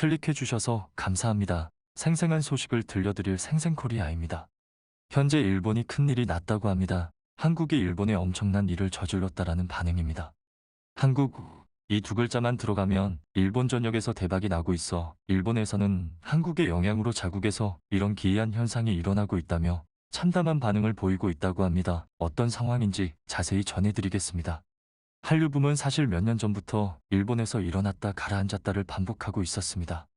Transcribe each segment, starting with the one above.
클릭해주셔서 감사합니다. 생생한 소식을 들려드릴 생생코리아입니다. 현재 일본이 큰일이 났다고 합니다. 한국이 일본에 엄청난 일을 저질렀다라는 반응입니다. 한국, 이 두 글자만 들어가면 일본 전역에서 대박이 나고 있어 일본에서는 한국의 영향으로 자국에서 이런 기이한 현상이 일어나고 있다며 참담한 반응을 보이고 있다고 합니다. 어떤 상황인지 자세히 전해드리겠습니다. 한류붐은 사실 몇 년 전부터 일본에서 일어났다 가라앉았다를 반복하고 있었습니다.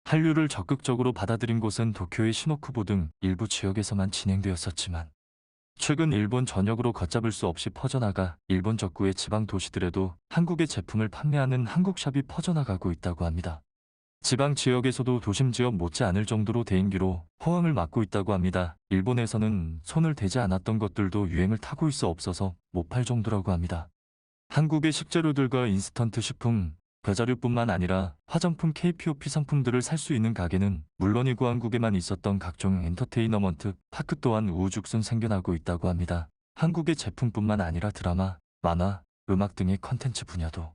한류를 적극적으로 받아들인 곳은 도쿄의 시노쿠보 등 일부 지역에서만 진행되었었지만 최근 일본 전역으로 걷잡을 수 없이 퍼져나가 일본 적구의 지방 도시들에도 한국의 제품을 판매하는 한국샵이 퍼져나가고 있다고 합니다. 지방 지역에서도 도심 지역 못지않을 정도로 대인기로 호황을 맞고 있다고 합니다. 일본에서는 손을 대지 않았던 것들도 유행을 타고 있어 없어서 못 팔 정도라고 합니다. 한국의 식재료들과 인스턴트 식품, 겨자류뿐만 아니라 화장품 KPOP 상품들을 살 수 있는 가게는 물론이고 한국에만 있었던 각종 엔터테이너먼트 파크 또한 우후죽순 생겨나고 있다고 합니다. 한국의 제품뿐만 아니라 드라마, 만화, 음악 등의 컨텐츠 분야도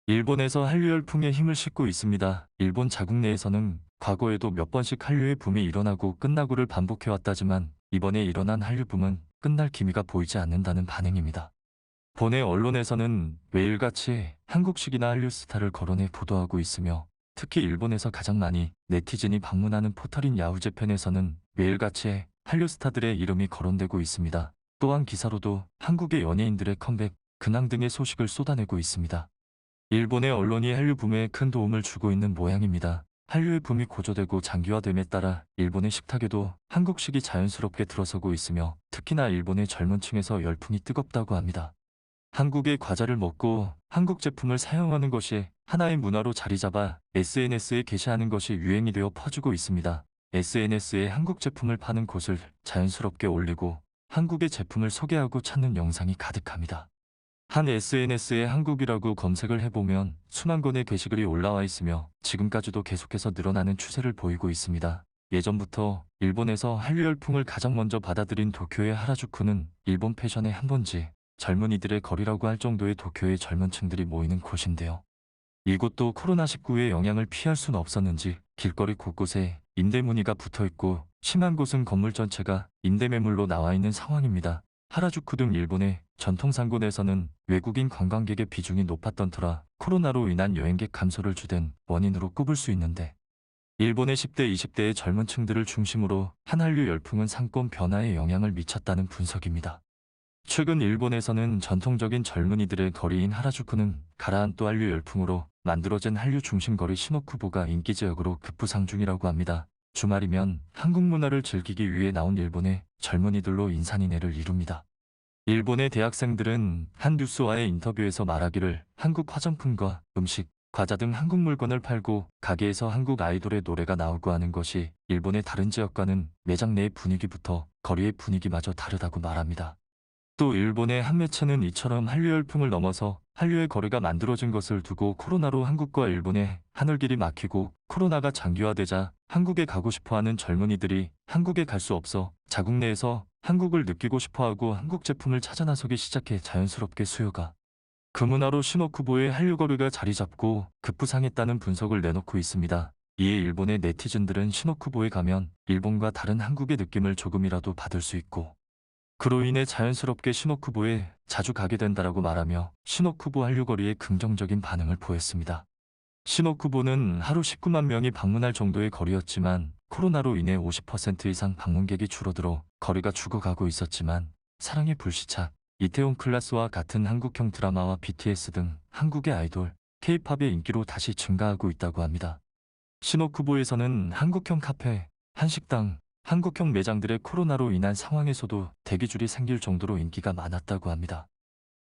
일본에서 한류 열풍에 힘을 싣고 있습니다. 일본 자국 내에서는 과거에도 몇 번씩 한류의 붐이 일어나고 끝나고를 반복해왔다지만 이번에 일어난 한류 붐은 끝날 기미가 보이지 않는다는 반응입니다. 본의 언론에서는 매일같이 한국식이나 한류 스타를 거론해 보도하고 있으며 특히 일본에서 가장 많이 네티즌이 방문하는 포털인 야후재팬에서는 매일같이 한류 스타들의 이름이 거론되고 있습니다. 또한 기사로도 한국의 연예인들의 컴백, 근황 등의 소식을 쏟아내고 있습니다. 일본의 언론이 한류 붐에 큰 도움을 주고 있는 모양입니다. 한류의 붐이 고조되고 장기화됨에 따라 일본의 식탁에도 한국식이 자연스럽게 들어서고 있으며 특히나 일본의 젊은 층에서 열풍이 뜨겁다고 합니다. 한국의 과자를 먹고 한국 제품을 사용하는 것이 하나의 문화로 자리 잡아 SNS에 게시하는 것이 유행이 되어 퍼지고 있습니다. SNS에 한국 제품을 파는 곳을 자연스럽게 올리고 한국의 제품을 소개하고 찾는 영상이 가득합니다. 한 SNS에 한국이라고 검색을 해보면 수만 건의 게시글이 올라와 있으며 지금까지도 계속해서 늘어나는 추세를 보이고 있습니다. 예전부터 일본에서 한류 열풍을 가장 먼저 받아들인 도쿄의 하라주쿠는 일본 패션의 한 번지 젊은이들의 거리라고 할 정도의 도쿄의 젊은 층들이 모이는 곳인데요. 이곳도 코로나19의 영향을 피할 순 없었는지 길거리 곳곳에 임대 문의가 붙어있고 심한 곳은 건물 전체가 임대 매물로 나와 있는 상황입니다. 하라주쿠 등 일본의 전통상권에서는 외국인 관광객의 비중이 높았던 터라 코로나로 인한 여행객 감소를 주된 원인으로 꼽을 수 있는데 일본의 10대, 20대의 젊은 층들을 중심으로 한한류 열풍은 상권 변화에 영향을 미쳤다는 분석입니다. 최근 일본에서는 전통적인 젊은이들의 거리인 하라주쿠는 가라앉도 한류 열풍으로 만들어진 한류 중심거리 시노쿠보가 인기지역으로 급부상 중이라고 합니다. 주말이면 한국 문화를 즐기기 위해 나온 일본의 젊은이들로 인산인해를 이룹니다. 일본의 대학생들은 한 뉴스와의 인터뷰에서 말하기를 한국 화장품과 음식, 과자 등 한국 물건을 팔고 가게에서 한국 아이돌의 노래가 나오고 하는 것이 일본의 다른 지역과는 매장 내의 분위기부터 거리의 분위기마저 다르다고 말합니다. 또 일본의 한 매체는 이처럼 한류 열풍을 넘어서 한류의 거리가 만들어진 것을 두고 코로나로 한국과 일본의 하늘길이 막히고 코로나가 장기화되자 한국에 가고 싶어하는 젊은이들이 한국에 갈 수 없어 자국 내에서 한국을 느끼고 싶어하고 한국 제품을 찾아 나서기 시작해 자연스럽게 수요가 그 문화로 시노쿠보의 한류 거리가 자리 잡고 급부상했다는 분석을 내놓고 있습니다. 이에 일본의 네티즌들은 시노쿠보에 가면 일본과 다른 한국의 느낌을 조금이라도 받을 수 있고 그로 인해 자연스럽게 시노쿠보에 자주 가게 된다라고 말하며 시노쿠보 한류거리에 긍정적인 반응을 보였습니다. 시노쿠보는 하루 19만 명이 방문할 정도의 거리였지만 코로나로 인해 50% 이상 방문객이 줄어들어 거리가 죽어가고 있었지만 사랑의 불시착, 이태원 클라스와 같은 한국형 드라마와 BTS 등 한국의 아이돌, K-팝의 인기로 다시 증가하고 있다고 합니다. 시노쿠보에서는 한국형 카페, 한식당, 한국형 매장들의 코로나로 인한 상황에서도 대기줄이 생길 정도로 인기가 많았다고 합니다.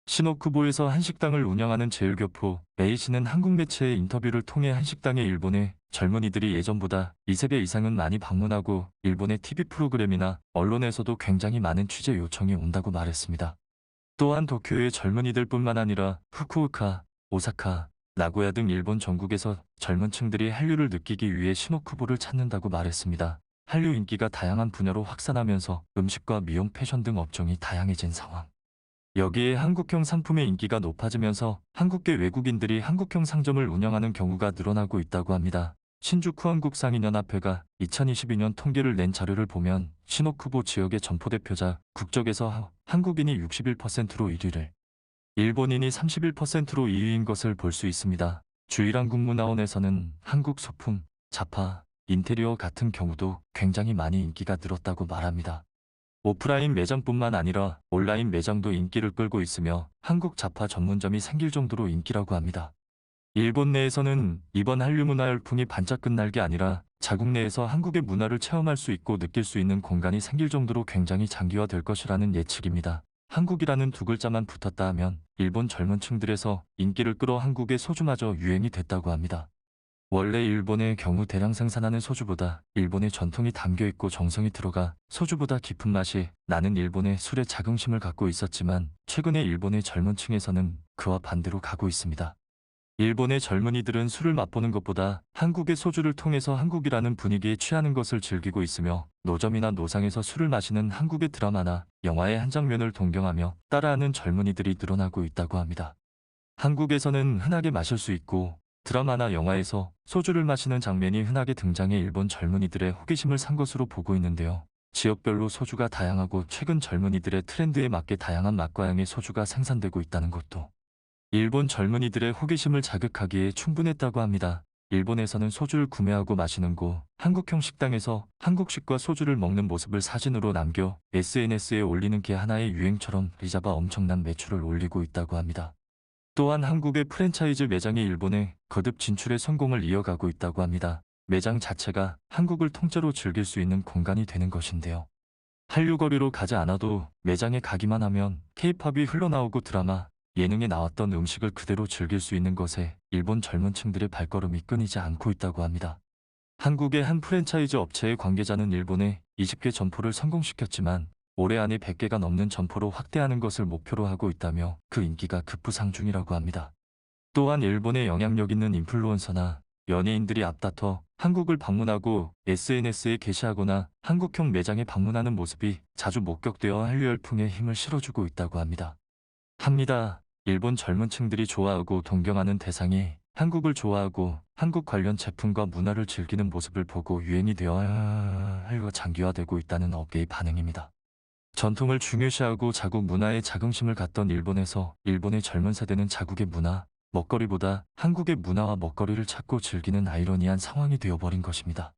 시노쿠보에서 한식당을 운영하는 제일교포 A씨는 한국 매체의 인터뷰를 통해 한식당의 일본의 젊은이들이 예전보다 2~3배 이상은 많이 방문하고 일본의 TV 프로그램이나 언론에서도 굉장히 많은 취재 요청이 온다고 말했습니다. 또한 도쿄의 젊은이들뿐만 아니라 후쿠오카, 오사카, 나고야 등 일본 전국에서 젊은 층들이 한류를 느끼기 위해 시노쿠보를 찾는다고 말했습니다. 한류 인기가 다양한 분야로 확산하면서 음식과 미용, 패션 등 업종이 다양해진 상황. 여기에 한국형 상품의 인기가 높아지면서 한국계 외국인들이 한국형 상점을 운영하는 경우가 늘어나고 있다고 합니다. 신주쿠 한국상인연합회가 2022년 통계를 낸 자료를 보면 시노쿠보 지역의 점포대표자 국적에서 한국인이 61%로 1위를, 일본인이 31%로 2위인 것을 볼 수 있습니다. 주일 한국문화원에서는 한국 소품, 자파, 인테리어 같은 경우도 굉장히 많이 인기가 늘었다고 말합니다. 오프라인 매장뿐만 아니라 온라인 매장도 인기를 끌고 있으며 한국 자파 전문점이 생길 정도로 인기라고 합니다. 일본 내에서는 이번 한류 문화 열풍이 반짝 끝날 게 아니라 자국 내에서 한국의 문화를 체험할 수 있고 느낄 수 있는 공간이 생길 정도로 굉장히 장기화될 것이라는 예측입니다. 한국이라는 두 글자만 붙었다 하면 일본 젊은 층들에서 인기를 끌어 한국의 소주마저 유행이 됐다고 합니다. 원래 일본의 경우 대량 생산하는 소주보다 일본의 전통이 담겨 있고 정성이 들어가 소주보다 깊은 맛이 나는 일본의 술에 자긍심을 갖고 있었지만 최근에 일본의 젊은 층에서는 그와 반대로 가고 있습니다. 일본의 젊은이들은 술을 맛보는 것보다 한국의 소주를 통해서 한국이라는 분위기에 취하는 것을 즐기고 있으며 노점이나 노상에서 술을 마시는 한국의 드라마나 영화의 한 장면을 동경하며 따라하는 젊은이들이 늘어나고 있다고 합니다. 한국에서는 흔하게 마실 수 있고 드라마나 영화에서 소주를 마시는 장면이 흔하게 등장해 일본 젊은이들의 호기심을 산 것으로 보고 있는데요. 지역별로 소주가 다양하고 최근 젊은이들의 트렌드에 맞게 다양한 맛과 양의 소주가 생산되고 있다는 것도 일본 젊은이들의 호기심을 자극하기에 충분했다고 합니다. 일본에서는 소주를 구매하고 마시는 곳, 한국형 식당에서 한국식과 소주를 먹는 모습을 사진으로 남겨 SNS에 올리는 게 하나의 유행처럼 리잡아 엄청난 매출을 올리고 있다고 합니다. 또한 한국의 프랜차이즈 매장이 일본에 거듭 진출의 성공을 이어가고 있다고 합니다. 매장 자체가 한국을 통째로 즐길 수 있는 공간이 되는 것인데요. 한류 거리로 가지 않아도 매장에 가기만 하면 K-팝이 흘러나오고 드라마, 예능에 나왔던 음식을 그대로 즐길 수 있는 것에 일본 젊은 층들의 발걸음이 끊이지 않고 있다고 합니다. 한국의 한 프랜차이즈 업체의 관계자는 일본에 20개 점포를 성공시켰지만 올해 안에 100개가 넘는 점포로 확대하는 것을 목표로 하고 있다며 그 인기가 급부상 중이라고 합니다. 또한 일본의 영향력 있는 인플루언서나 연예인들이 앞다퉈 한국을 방문하고 SNS에 게시하거나 한국형 매장에 방문하는 모습이 자주 목격되어 한류 열풍에 힘을 실어주고 있다고 합니다. 일본 젊은 층들이 좋아하고 동경하는 대상이 한국을 좋아하고 한국 관련 제품과 문화를 즐기는 모습을 보고 유행이 되어 한류가 장기화되고 있다는 업계의 반응입니다. 전통을 중요시하고 자국 문화에 자긍심을 갖던 일본에서 일본의 젊은 세대는 자국의 문화, 먹거리보다 한국의 문화와 먹거리를 찾고 즐기는 아이러니한 상황이 되어버린 것입니다.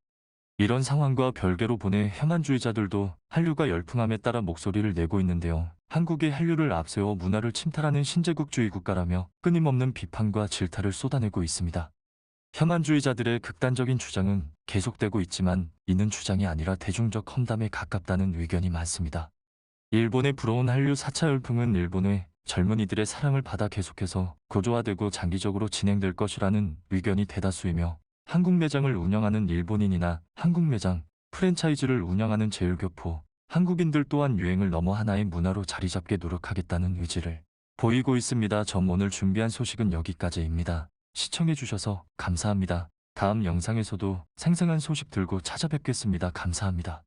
이런 상황과 별개로 보내 혐한주의자들도 한류가 열풍함에 따라 목소리를 내고 있는데요. 한국이 한류를 앞세워 문화를 침탈하는 신제국주의 국가라며 끊임없는 비판과 질타를 쏟아내고 있습니다. 혐한주의자들의 극단적인 주장은 계속되고 있지만 이는 주장이 아니라 대중적 험담에 가깝다는 의견이 많습니다. 일본의 부러운 한류 4차 열풍은 일본의 젊은이들의 사랑을 받아 계속해서 고조화되고 장기적으로 진행될 것이라는 의견이 대다수이며 한국 매장을 운영하는 일본인이나 한국 매장, 프랜차이즈를 운영하는 제일교포, 한국인들 또한 유행을 넘어 하나의 문화로 자리 잡게 노력하겠다는 의지를 보이고 있습니다. 오늘 준비한 소식은 여기까지입니다. 시청해주셔서 감사합니다. 다음 영상에서도 생생한 소식 들고 찾아뵙겠습니다. 감사합니다.